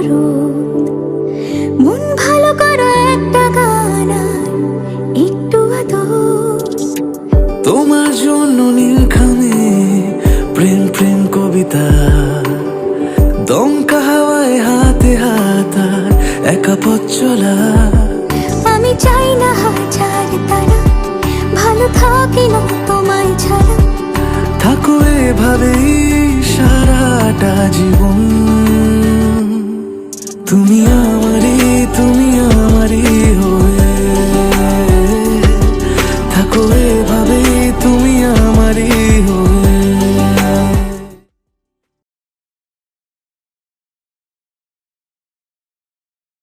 রোদ। মন ভালো করো একটা গান আর একটু আদর। তোমার জন্য নীলখামে প্রেম প্রেম কবিতা, দমকা হাওয়ায় হাতে হাত আর একা পথ চলা। আমি চাই না হাজার তারা, ভালো থাকি না তোমায় ছাড়া। থাকো এভাবেই সারাটা জীবন, তুমি